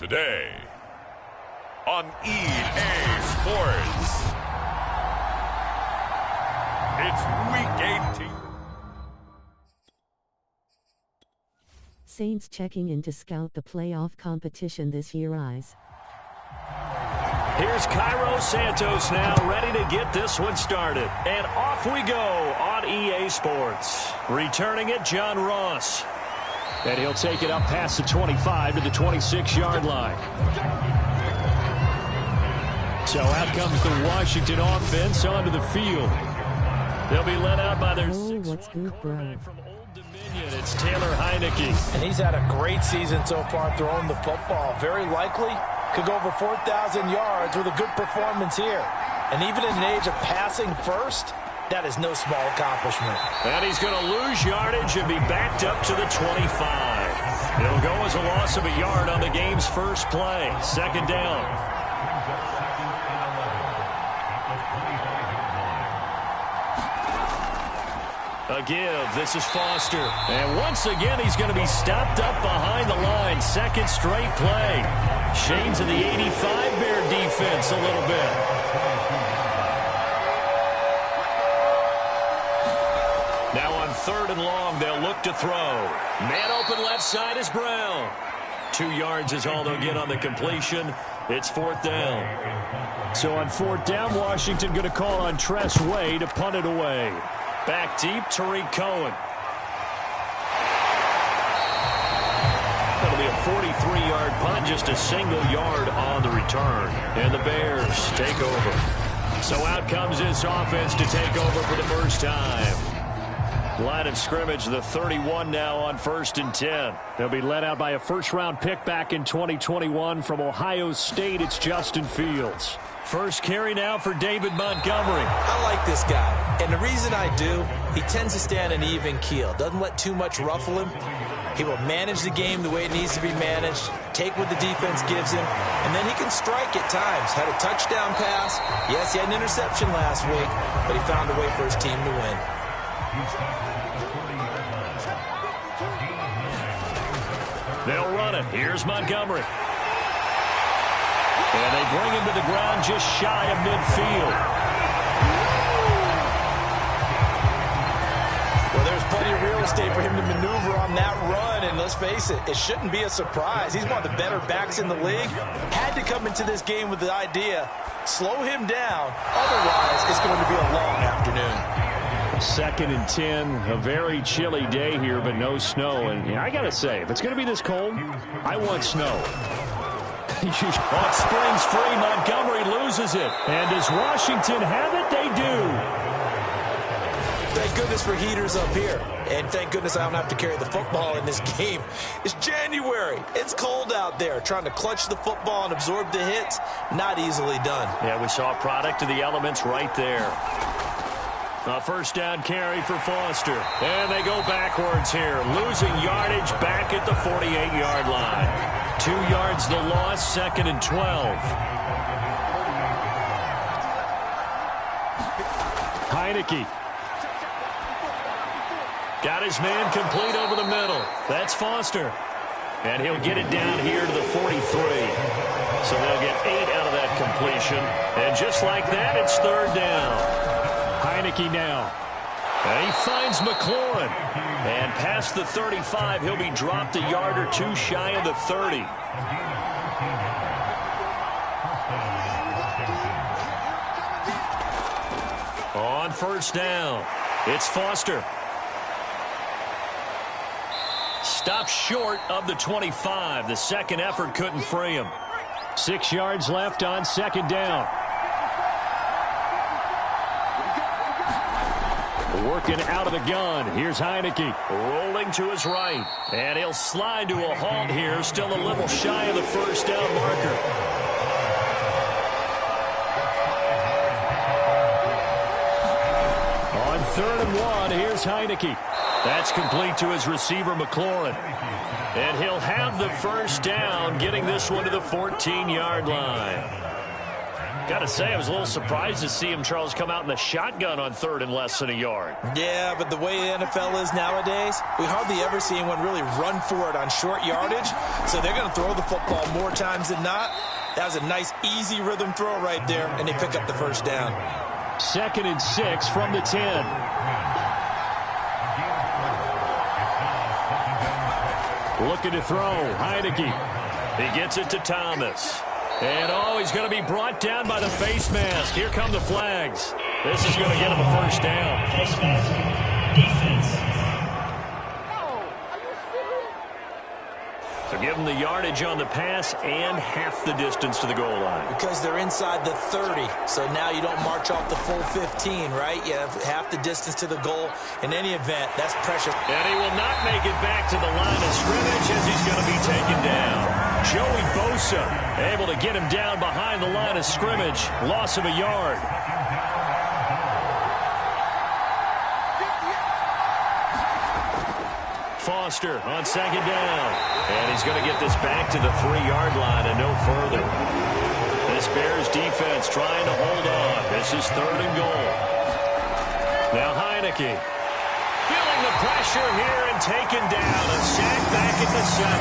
Today on EA Sports, it's Week 18. Saints checking in to scout the playoff competition this year. Here's Cairo Santos now, ready to get this one started. And off we go on EA Sports. Returning it, John Ross. And he'll take it up past the 25 to the 26-yard line. So out comes the Washington offense onto the field. They'll be led out by their what's good, bro? from Old Dominion. It's Taylor Heineke. And he's had a great season so far throwing the football. Very likely could go over 4,000 yards with a good performance here. And even in an age of passing first, that is no small accomplishment. And he's going to lose yardage and be backed up to the 25. It'll go as a loss of a yard on the game's first play. Second down. A give. This is Foster. And once again, he's going to be stopped up behind the line. Second straight play. Shades of the 85 Bear defense a little bit. Now on 3rd and long, they'll look to throw. Man open left side is Brown. 2 yards is all they'll get on the completion. It's 4th down. So on 4th down, Washington going to call on Tress Way to punt it away. Back deep, Tariq Cohen. That'll be a 43-yard punt, just a single yard on the return. And the Bears take over. So out comes this offense to take over for the first time. Line of scrimmage, the 31 now on 1st and 10. They'll be led out by a first-round pick back in 2021 from Ohio State. It's Justin Fields. First carry now for David Montgomery. I like this guy, and the reason I do, he tends to stay on an even keel. Doesn't let too much ruffle him. He will manage the game the way it needs to be managed, take what the defense gives him, and then he can strike at times. Had a touchdown pass. Yes, he had an interception last week, but he found a way for his team to win. They'll run it. Here's Montgomery. And they bring him to the ground just shy of midfield. Well, there's plenty of real estate for him to maneuver on that run, and let's face it, it shouldn't be a surprise. He's one of the better backs in the league. Had to come into this game with the idea, slow him down, otherwise it's going to be a long afternoon. 2nd and 10, a very chilly day here, but no snow. And I got to say, if it's going to be this cold, I want snow. Springs free, Montgomery loses it. And does Washington have it? They do. Thank goodness for heaters up here. And thank goodness I don't have to carry the football in this game. It's January. It's cold out there. Trying to clutch the football and absorb the hits, not easily done. Yeah, we saw a product of the elements right there. A first down carry for Foster. And they go backwards here. Losing yardage back at the 48-yard line. 2 yards the loss, 2nd and 12. Heineke. Got his man complete over the middle. That's Foster. And he'll get it down here to the 43. So they'll get 8 out of that completion. And just like that, it's 3rd down. Heineke now. And he finds McLaurin. And past the 35, he'll be dropped a yard or 2 shy of the 30. On 1st down, it's Foster. Stops short of the 25. The second effort couldn't free him. 6 yards left on 2nd down. Working out of the gun. Here's Heineke. Rolling to his right. And he'll slide to a halt here. Still a little shy of the 1st down marker. On 3rd and 1, here's Heineke. That's complete to his receiver, McLaurin. And he'll have the first down, getting this one to the 14-yard line. Gotta say, I was a little surprised to see him, Charles, come out in the shotgun on third and less than a yard. Yeah, but the way the NFL is nowadays, we hardly ever see anyone really run for it on short yardage. So they're going to throw the football more times than not. That was a nice, easy rhythm throw right there, and they pick up the first down. 2nd and 6 from the 10. Looking to throw. Heineke. He gets it to Thomas. And, he's going to be brought down by the face mask. Here come the flags. This is going to get him a first down. Face mask. Defense. So give them the yardage on the pass and half the distance to the goal line. Because they're inside the 30, so now you don't march off the full 15, right? You have half the distance to the goal. In any event, that's precious. And he will not make it back to the line of scrimmage as he's going to be taken down. Joey Bosa able to get him down behind the line of scrimmage. Loss of a yard. Foster on 2nd down. And he's going to get this back to the 3-yard line and no further. This Bears defense trying to hold on. This is 3rd and goal. Now Heineke feeling the pressure here and taken down. A sack back at the 7.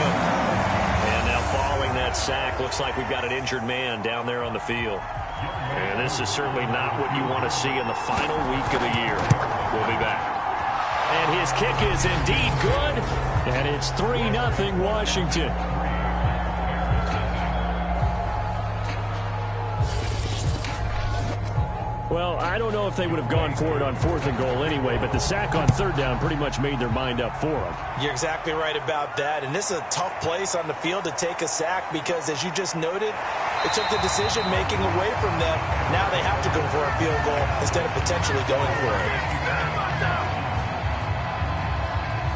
And now following that sack, looks like we've got an injured man down there on the field. And this is certainly not what you want to see in the final week of the year. We'll be back. And his kick is indeed good. And it's 3-0 Washington. Well, I don't know if they would have gone for it on 4th and goal anyway, but the sack on 3rd down pretty much made their mind up for them. You're exactly right about that. And this is a tough place on the field to take a sack because, as you just noted, it took the decision-making away from them. Now they have to go for a field goal instead of potentially going for it.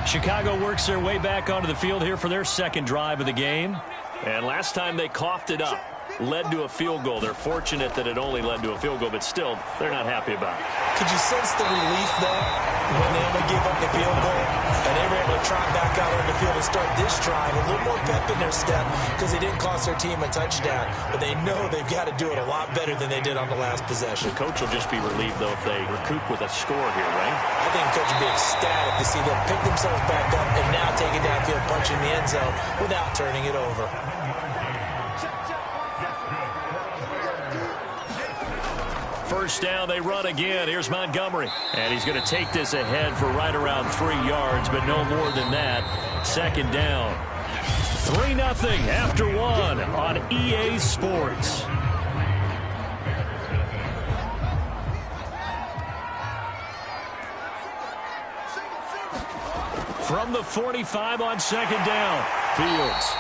Chicago works their way back onto the field here for their 2nd drive of the game. And last time they coughed it up, led to a field goal. They're fortunate that it only led to a field goal, but still, they're not happy about it. Could you sense the relief, though, when they only gave up the field goal and they were able to trot back out on the field and start this drive? A little more pep in their step because they didn't cost their team a touchdown, but they know they've got to do it a lot better than they did on the last possession. The coach will just be relieved, though, if they recoup with a score here, right? I think the coach will be ecstatic to see them pick themselves back up and now take it downfield, punching the end zone without turning it over. First down, they run again. Here's Montgomery. And he's going to take this ahead for right around 3 yards, but no more than that. 2nd down. 3-0 after 1 on EA Sports. From the 45 on 2nd down, Fields.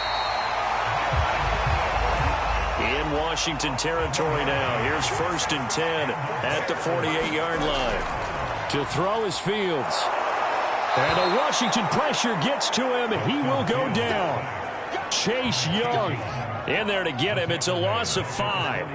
In Washington territory now. Here's 1st and 10 at the 48-yard line. To throw is Fields. And the Washington pressure gets to him. He will go down. Chase Young in there to get him. It's a loss of 5.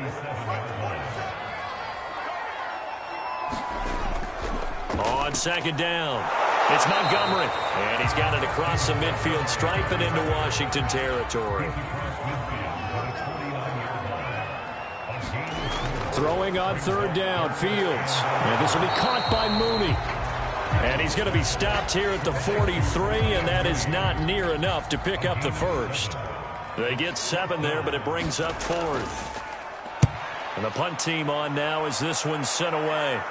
On 2nd down, it's Montgomery. And he's got it across the midfield stripe and into Washington territory. Throwing on 3rd down, Fields. And this will be caught by Mooney. And he's going to be stopped here at the 43, and that is not near enough to pick up the first. They get 7 there, but it brings up 4th. And the punt team on now as this one's sent away.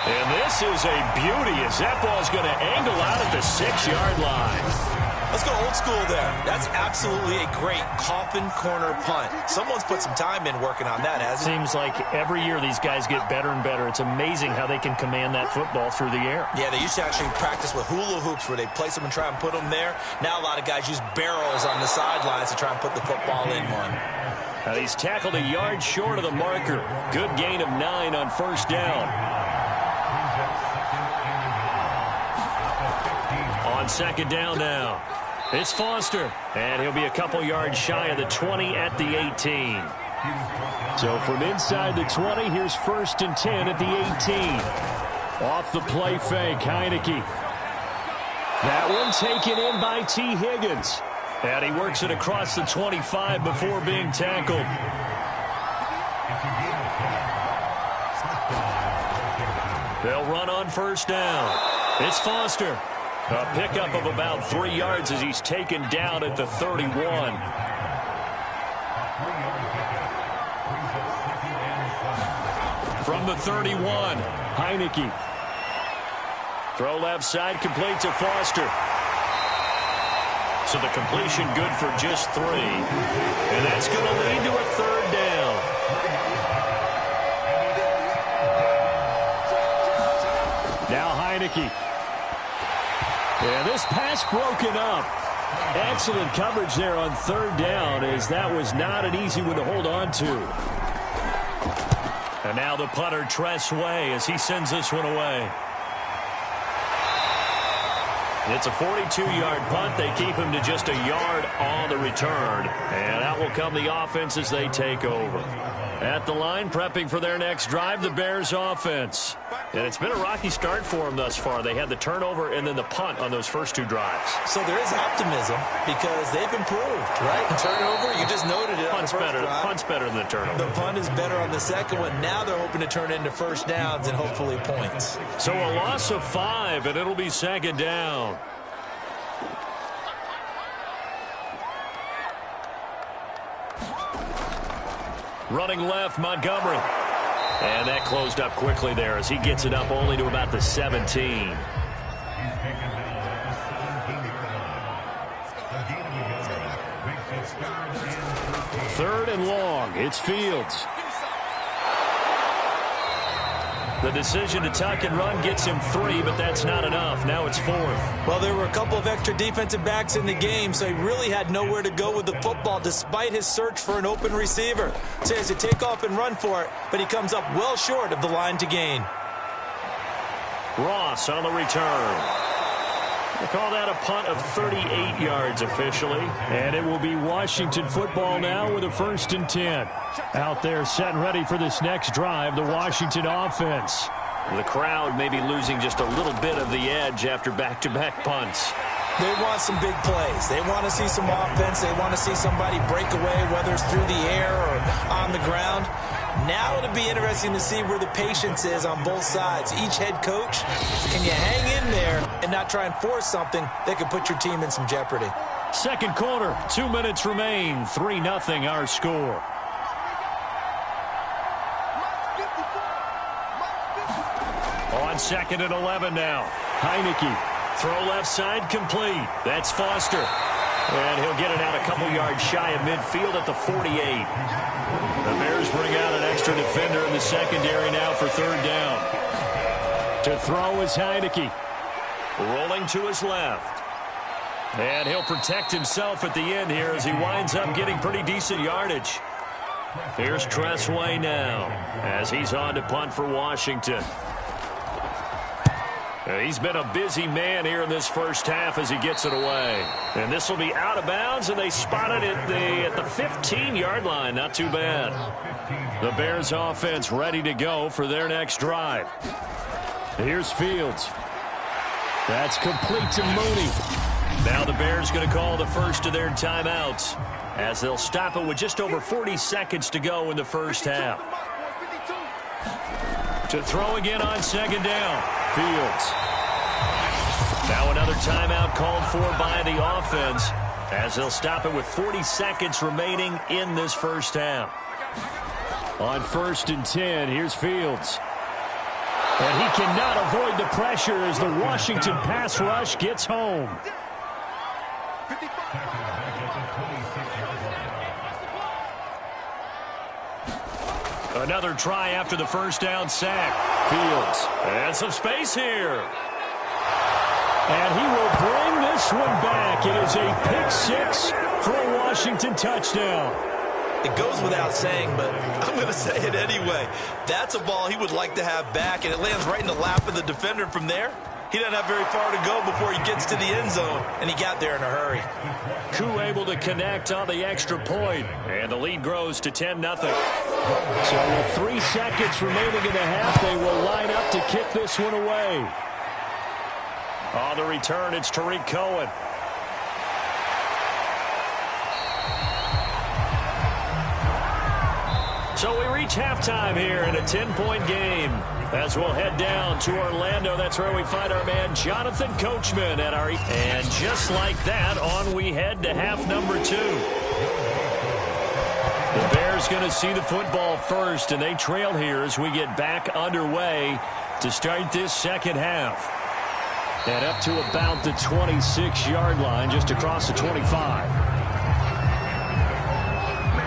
And this is a beauty as that ball's going to angle out at the 6-yard line. Let's go old school there. That's absolutely a great coffin corner punt. Someone's put some time in working on that, hasn't it? Seems like every year these guys get better and better. It's amazing how they can command that football through the air. Yeah, they used to actually practice with hula hoops where they place them and try and put them there. Now a lot of guys use barrels on the sidelines to try and put the football in one. Now he's tackled a yard short of the marker. Good gain of 9 on 1st down. On 2nd down now, it's Foster, and he'll be a couple yards shy of the 20 at the 18. So from inside the 20, here's 1st and 10 at the 18. Off the play fake, Heineke. That one taken in by T. Higgins. And he works it across the 25 before being tackled. They'll run on first down. It's Foster. A pickup of about 3 yards as he's taken down at the 31. From the 31, Heineke. Throw left side, complete to Foster. So the completion good for just 3. And that's going to lead to a third down. Now Heineke. Yeah, this pass broken up. Excellent coverage there on third down, as that was not an easy one to hold on to. And now the punter, Tress Way, as he sends this one away. It's a 42-yard punt. They keep him to just a yard on the return. And out will come the offense as they take over. At the line, prepping for their next drive, the Bears offense. And it's been a rocky start for them thus far. They had the turnover and then the punt on those first 2 drives. So there is optimism because they've improved, right? Turnover, you just noted it. Punt's better than the turnover. The punt is better on the second one. Now they're hoping to turn into first downs and hopefully points. So a loss of 5, and it'll be second down. Running left, Montgomery. And that closed up quickly there as he gets it up only to about the 17. Third and long. It's Fields. The decision to tuck and run gets him 3, but that's not enough. Now it's 4th. Well, there were a couple of extra defensive backs in the game, so he really had nowhere to go with the football despite his search for an open receiver. So he has to take off and run for it, but he comes up well short of the line to gain. Ross on the return. They call that a punt of 38 yards officially. And it will be Washington football now with a 1st and 10. Out there set and ready for this next drive, the Washington offense. The crowd may be losing just a little bit of the edge after back-to-back punts. They want some big plays. They want to see some offense. They want to see somebody break away, whether it's through the air or on the ground. Now it'll be interesting to see where the patience is on both sides. Each head coach, can you hang in there and not try and force something that could put your team in some jeopardy? Second quarter, 2 minutes remain. 3-0 our score. On 2nd and 11 now. Heineke. Throw left side, complete. That's Foster. And he'll get it out a couple yards shy of midfield at the 48. The Bears bring out an extra defender in the secondary now for third down. To throw is Heineke. Rolling to his left. And he'll protect himself at the end here as he winds up getting pretty decent yardage. Here's Tress Way now as he's on to punt for Washington. He's been a busy man here in this first half as he gets it away. And this will be out of bounds, and they spot it at the 15-yard line. Not too bad. The Bears offense ready to go for their next drive. Here's Fields. That's complete to Mooney. Now the Bears going to call the first of their timeouts as they'll stop it with just over 40 seconds to go in the first half. To throw again on second down. Fields. Now another timeout called for by the offense as they'll stop it with 40 seconds remaining in this first half. On 1st and 10, here's Fields. And he cannot avoid the pressure as the Washington pass rush gets home. Another try after the first down sack. Fields. And some space here. And he will bring this one back. It is a pick-6 for a Washington touchdown. It goes without saying, but I'm going to say it anyway. That's a ball he would like to have back, and it lands right in the lap of the defender. From there, he doesn't have very far to go before he gets to the end zone, and he got there in a hurry. Koo able to connect on the extra point, and the lead grows to 10-0. So with 3 seconds remaining in the half, they will line up to kick this one away. On the return, it's Tariq Cohen. So we reach halftime here in a 10-point game. As we'll head down to Orlando, that's where we find our man Jonathan Coachman at our... And just like that, on we head to half number 2. The Bears going to see the football first, and they trail here as we get back underway to start this second half. And up to about the 26-yard line, just across the 25.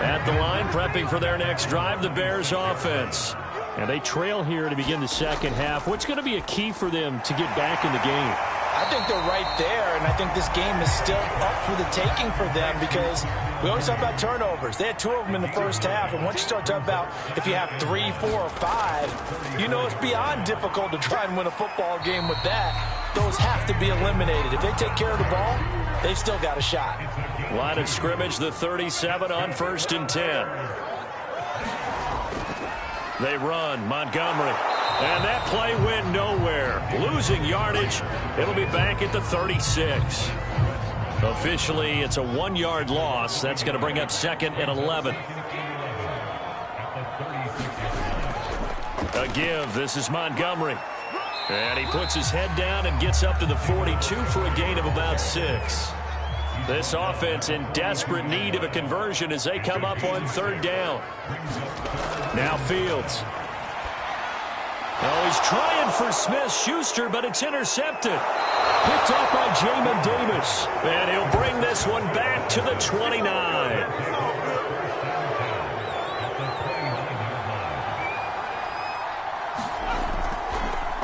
At the line, prepping for their next drive, the Bears offense. And they trail here to begin the second half. What's going to be a key for them to get back in the game? I think they're right there, and I think this game is still up for the taking for them because we always talk about turnovers. They had 2 of them in the first half, and once you start talking about if you have 3, 4, or 5, you know it's beyond difficult to try and win a football game with that. Those have to be eliminated. If they take care of the ball, they've still got a shot. Line of scrimmage, the 37 on 1st and 10. They run, Montgomery. And that play went nowhere. Losing yardage. It'll be back at the 36. Officially, it's a 1-yard loss. That's going to bring up 2nd and 11. A give. This is Montgomery. And he puts his head down and gets up to the 42 for a gain of about 6. This offense in desperate need of a conversion as they come up on 3rd down. Now Fields. Oh, he's trying for Smith-Schuster, but it's intercepted. Picked up by Jamin Davis. And he'll bring this one back to the 29.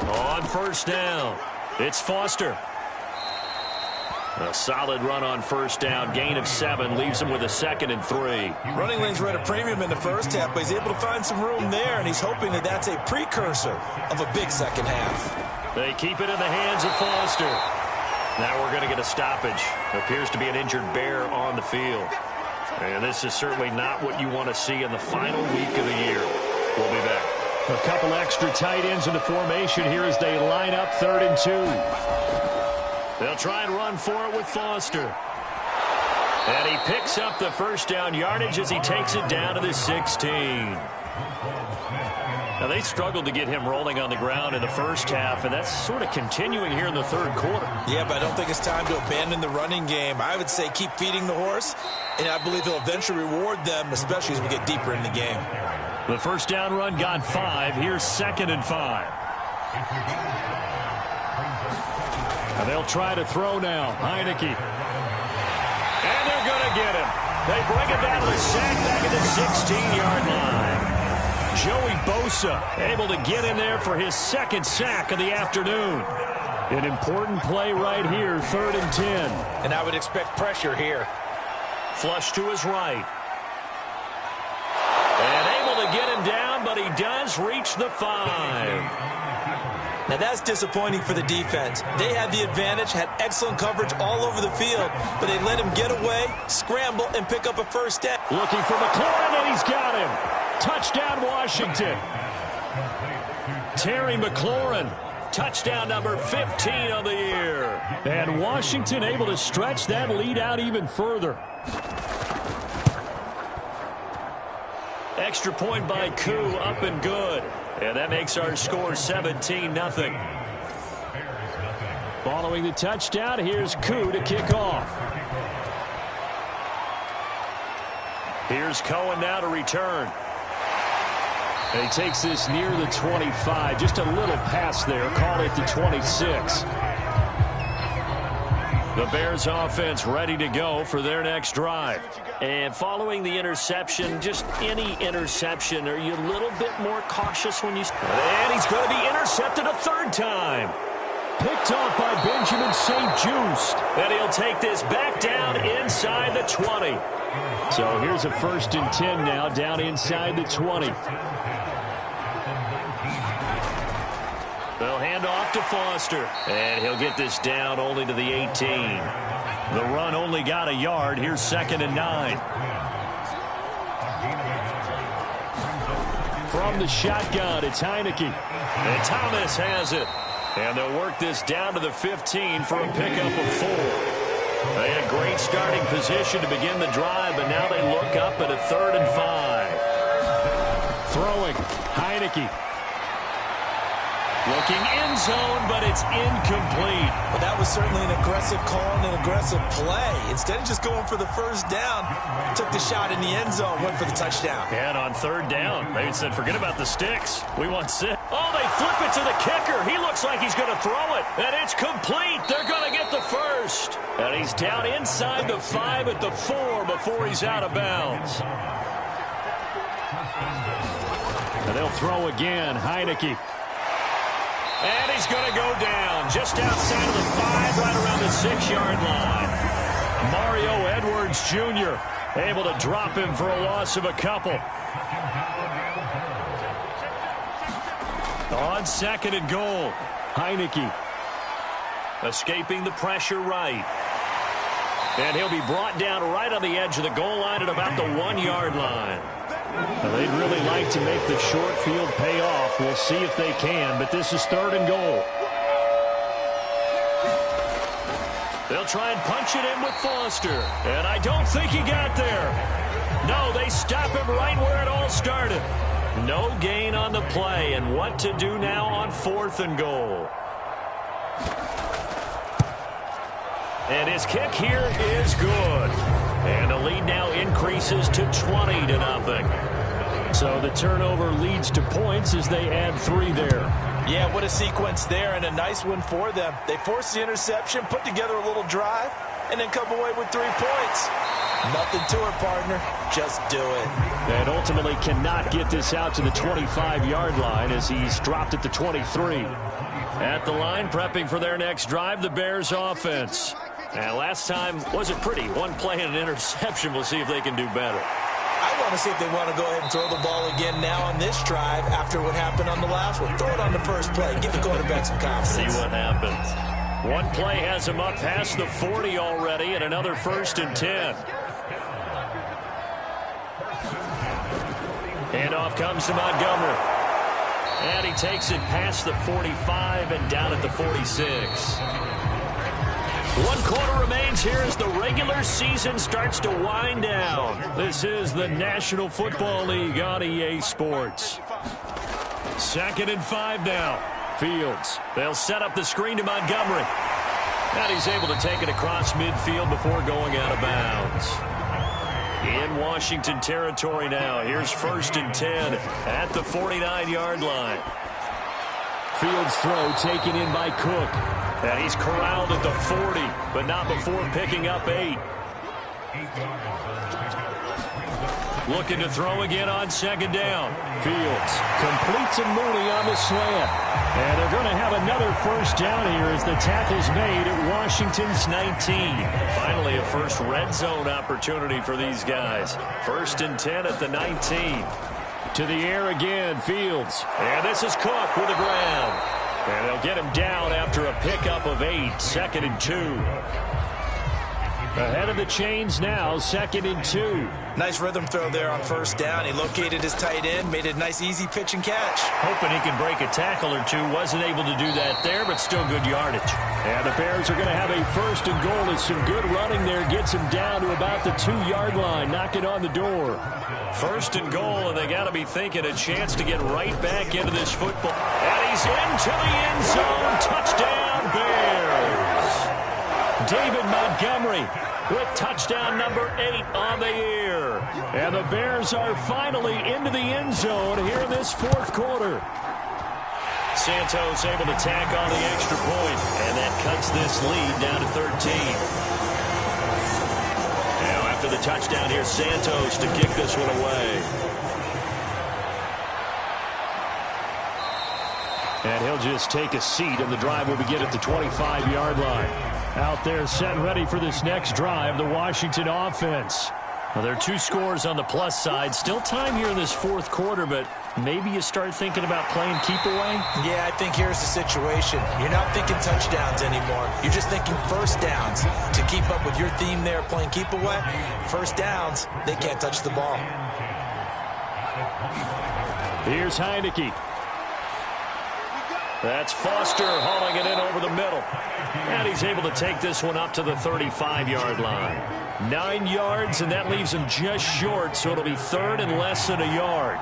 On 1st down, it's Foster. A solid run on 1st down. Gain of 7 leaves him with a 2nd and 3. Running lanes were at a premium in the first half, but he's able to find some room there, and he's hoping that that's a precursor of a big second half. They keep it in the hands of Foster. Now we're going to get a stoppage. Appears to be an injured Bear on the field. And this is certainly not what you want to see in the final week of the year. We'll be back. A couple extra tight ends in the formation here as they line up 3rd and 2. They'll try and run for it with Foster. And he picks up the 1st down yardage as he takes it down to the 16. Now, they struggled to get him rolling on the ground in the first half, and that's sort of continuing here in the 3rd quarter. Yeah, but I don't think it's time to abandon the running game. I would say keep feeding the horse, and I believe he'll eventually reward them, especially as we get deeper in the game. The 1st down run got 5. Here's 2nd and 5. And they'll try to throw now. Heineke. And they're going to get him. They bring it down to the sack back at the 16-yard line. Joey Bosa able to get in there for his 2nd sack of the afternoon. An important play right here, 3rd and 10. And I would expect pressure here. Flush to his right. And able to get him down, but he does reach the 5. Now that's disappointing for the defense. They had the advantage, had excellent coverage all over the field, but they let him get away, scramble, and pick up a 1st down. Looking for McLaurin, and he's got him. Touchdown, Washington. Terry McLaurin, touchdown number 15 of the year. And Washington able to stretch that lead out even further. Extra point by Koo, up and good. And that makes our score 17-0. Following the touchdown, here's Koo to kick off. Here's Cohen now to return. And he takes this near the 25. Just a little pass there. Call it the 26. The Bears offense ready to go for their next drive. And following the interception, just any interception, are you a little bit more cautious when you... And he's going to be intercepted a 3rd time. Picked off by Benjamin St-Juste. And he'll take this back down inside the 20. So here's a 1st and 10 now down inside the 20. They'll hand off to Foster. And he'll get this down only to the 18. The run only got a yard. Here's 2nd and 9. From the shotgun, it's Heineke. And Thomas has it. And they'll work this down to the 15 for a pickup of 4. They had great starting position to begin the drive, but now they look up at a 3rd and 5. Throwing, Heineke. Looking end zone, but it's incomplete. But that was certainly an aggressive call and an aggressive play. Instead of just going for the first down, took the shot in the end zone, went for the touchdown. And on third down, they said, forget about the sticks. We want 6. Oh, they flip it to the kicker. He looks like he's going to throw it. And it's complete. They're going to get the first. And he's down inside the 5 at the 4 before he's out of bounds. And they'll throw again. Heineke. And he's going to go down just outside of the 5, right around the 6-yard line. Mario Edwards Jr. able to drop him for a loss of a couple. On 2nd and goal, Heineke escaping the pressure right. And he'll be brought down right on the edge of the goal line at about the 1-yard line. Now, they'd really like to make the short field pay off. We'll see if they can, but this is 3rd and goal. They'll try and punch it in with Foster. And I don't think he got there. No, they stop him right where it all started. No gain on the play, and what to do now on 4th and goal. And his kick here is good. And the lead now increases to 20-0. So the turnover leads to points as they add 3 there. Yeah, what a sequence there, and a nice one for them. They forced the interception, put together a little drive, and then come away with 3 points. Nothing to it, partner. Just do it. And ultimately cannot get this out to the 25-yard line as he's dropped at the 23. At the line, prepping for their next drive, the Bears offense. And last time wasn't pretty. 1 play and an interception. We'll see if they can do better. I want to see if they want to go ahead and throw the ball again now on this drive after what happened on the last one. Throw it on the first play. Give the quarterback some confidence. See what happens. 1 play has him up past the 40 already, and another 1st and 10. And off comes to Montgomery. And he takes it past the 45 and down at the 46. 1 quarter remains here as the regular season starts to wind down. This is the National Football League on EA Sports. 2nd and 5 now. Fields. They'll set up the screen to Montgomery. And he's able to take it across midfield before going out of bounds. In Washington territory now. Here's 1st and 10 at the 49-yard line. Fields throw taken in by Cook. And he's corralled at the 40, but not before picking up 8. Looking to throw again on 2nd down. Fields completes a Mooney on the slant. And they're going to have another 1st down here as the tackle's made at Washington's 19. Finally, a first red zone opportunity for these guys. 1st and 10 at the 19. To the air again, Fields. And this is Cook with the ground. And they'll get him down after a pickup of 8. 2nd and 2. Ahead of the chains now, 2nd and 2. Nice rhythm throw there on 1st down. He located his tight end, made it a nice easy pitch and catch. Hoping he can break a tackle or 2. Wasn't able to do that there, but still good yardage. And the Bears are going to have a 1st and goal. It's some good running there. Gets him down to about the 2-yard line. Knocking on the door. 1st and goal, and they got to be thinking a chance to get right back into this football. And he's into the end zone. Touchdown, Bears. David Montgomery with touchdown number 8 on the year. And the Bears are finally into the end zone here in this 4th quarter. Santos able to tack on the extra point, and that cuts this lead down to 13. Now after the touchdown, here's Santos to kick this one away. And he'll just take a seat, and the drive will begin at the 25-yard line. Out there set and ready for this next drive, the Washington offense. Well, there are 2 scores on the plus side. Still time here in this 4th quarter, but maybe you start thinking about playing keep away? Yeah, I think here's the situation. You're not thinking touchdowns anymore. You're just thinking 1st downs. To keep up with your theme there, playing keep away, 1st downs, they can't touch the ball. Here's Heineke. That's Foster hauling it in over the middle. And he's able to take this one up to the 35-yard line. 9 yards, and that leaves him just short, so it'll be 3rd and less than a yard.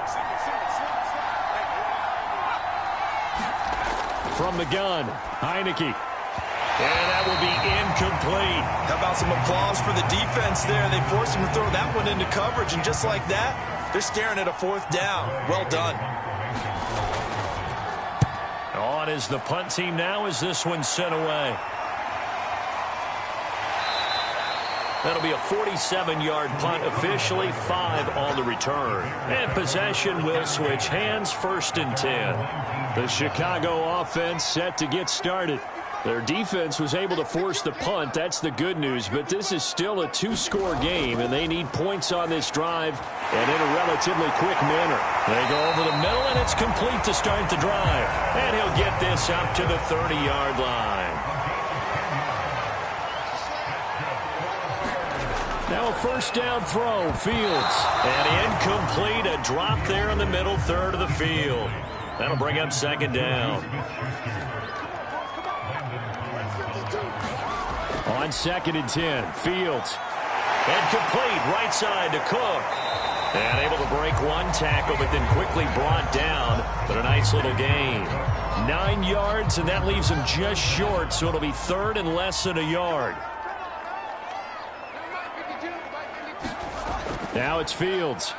from the gun. Heineke. And that will be incomplete. How about some applause for the defense there? They forced him to throw that one into coverage, and just like that, they're staring at a 4th down. Well done. On is the punt team now as this one's sent away. That'll be a 47-yard punt, officially 5 on the return. And possession will switch hands, 1st and 10. The Chicago offense set to get started. Their defense was able to force the punt. That's the good news. But this is still a 2-score game, and they need points on this drive and in a relatively quick manner. They go over the middle, and it's complete to start the drive. And he'll get this up to the 30-yard line. Now a 1st down throw, Fields. And incomplete, a drop there in the middle third of the field. That'll bring up 2nd down. On 2nd and 10, Fields. And complete, right side to Cook. And able to break one tackle, but then quickly brought down. But a nice little gain. 9 yards, and that leaves him just short, so it'll be 3rd and less than a yard. Now it's Fields.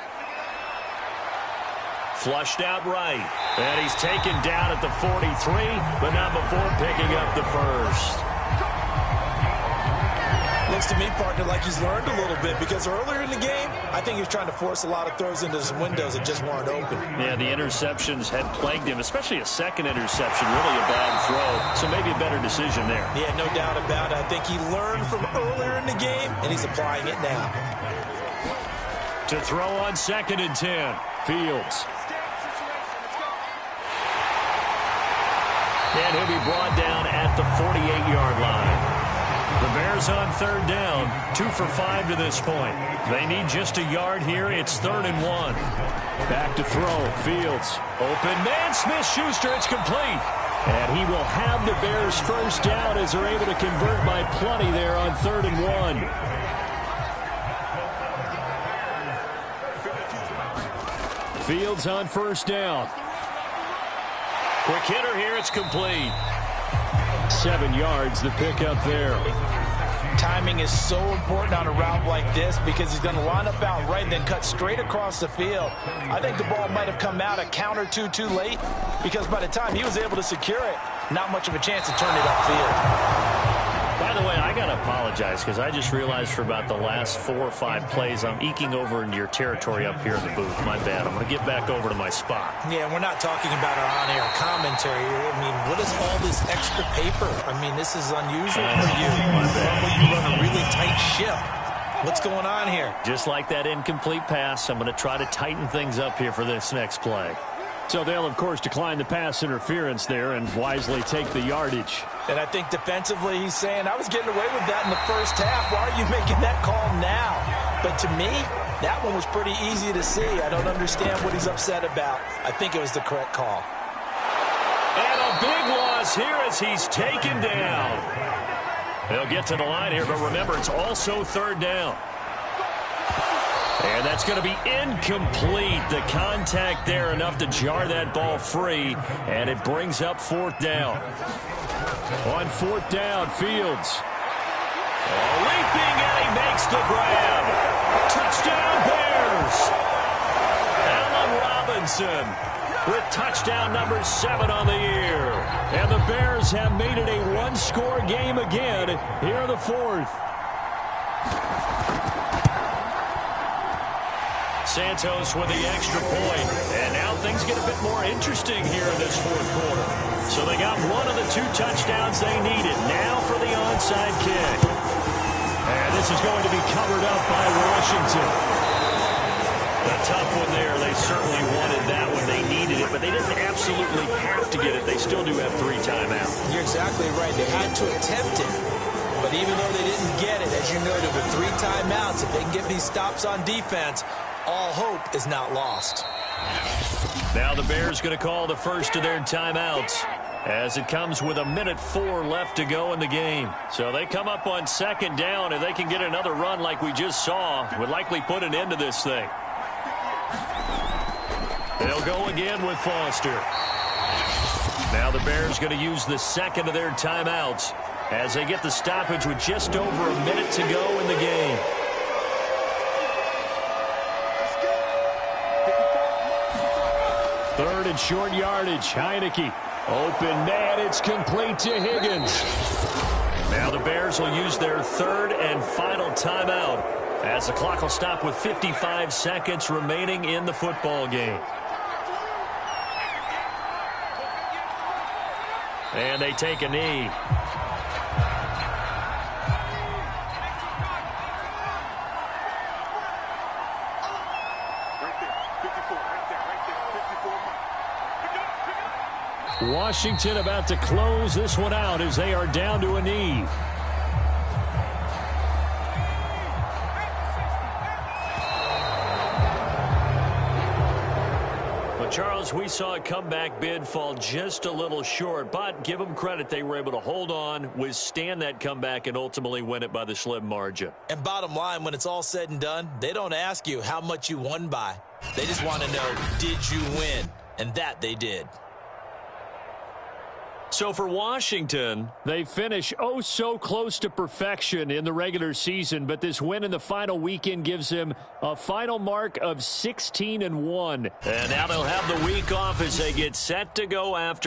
Flushed out right. And he's taken down at the 43, but not before picking up the 1st. Looks to me, partner, like he's learned a little bit, because earlier in the game, I think he was trying to force a lot of throws into some windows that just weren't open. Yeah, the interceptions had plagued him, especially a 2nd interception, really a bad throw. So maybe a better decision there. Yeah, no doubt about it. I think he learned from earlier in the game, and he's applying it now. To throw on 2nd and 10, Fields. And he'll be brought down at the 48-yard line. The Bears on 3rd down, 2 for 5 to this point. They need just a yard here. It's 3rd and 1. Back to throw, Fields. Open man, Smith-Schuster, it's complete. And he will have the Bears 1st down as they're able to convert by plenty there on 3rd and 1. Fields on 1st down. Quick hitter here, it's complete. 7 yards, the pickup there. Timing is so important on a route like this, because he's going to line up out right and then cut straight across the field. I think the ball might have come out a count or two too late, because by the time he was able to secure it, not much of a chance to turn it upfield. By the way, I got to apologize, because I just realized for about the last 4 or 5 plays, I'm eking over into your territory up here in the booth. My bad. I'm going to get back over to my spot. Yeah, we're not talking about our on-air commentary. I mean, what is all this extra paper? I mean, this is unusual for you. Normally you run a really tight ship. What's going on here? Just like that incomplete pass, I'm going to try to tighten things up here for this next play. So they'll, of course, decline the pass interference there and wisely take the yardage. And I think defensively he's saying, I was getting away with that in the 1st half. Why are you making that call now? But to me, that one was pretty easy to see. I don't understand what he's upset about. I think it was the correct call. And a big loss here as he's taken down. They'll get to the line here, but remember, it's also 3rd down. And that's going to be incomplete. The contact there enough to jar that ball free, and it brings up 4th down. On 4th down, Fields. Leaping, and he makes the grab. Touchdown, Bears. Allen Robinson with touchdown number 7 on the year. And the Bears have made it a 1-score game again here in the 4th. Santos with the extra point. And now things get a bit more interesting here in this 4th quarter. So they got one of the 2 touchdowns they needed. Now for the onside kick. And this is going to be covered up by Washington. A tough one there. They certainly wanted that one. They needed it, but they didn't absolutely have to get it. They still do have 3 timeouts. You're exactly right. They had to attempt it. But even though they didn't get it, as you noted, with 3 timeouts, if they can get these stops on defense, all hope is not lost. Now the Bears going to call the first of their timeouts as it comes with 1:04 left to go in the game. So they come up on 2nd down. If they can get another run like we just saw, would likely put an end to this thing. They'll go again with Foster. Now the Bears going to use the second of their timeouts as they get the stoppage with just over a minute to go in the game. Third and short yardage. Heineke. Open man. It's complete to Higgins. Now the Bears will use their third and final timeout as the clock will stop with 55 seconds remaining in the football game. And they take a knee. Washington about to close this one out as they are down to a knee. Well, Charles, we saw a comeback bid fall just a little short, but give them credit. They were able to hold on, withstand that comeback, and ultimately win it by the slim margin. And bottom line, when it's all said and done, they don't ask you how much you won by. They just want to know, did you win? And that they did. So for Washington, they finish oh so close to perfection in the regular season, but this win in the final weekend gives them a final mark of 16-1. And now they'll have the week off as they get set to go after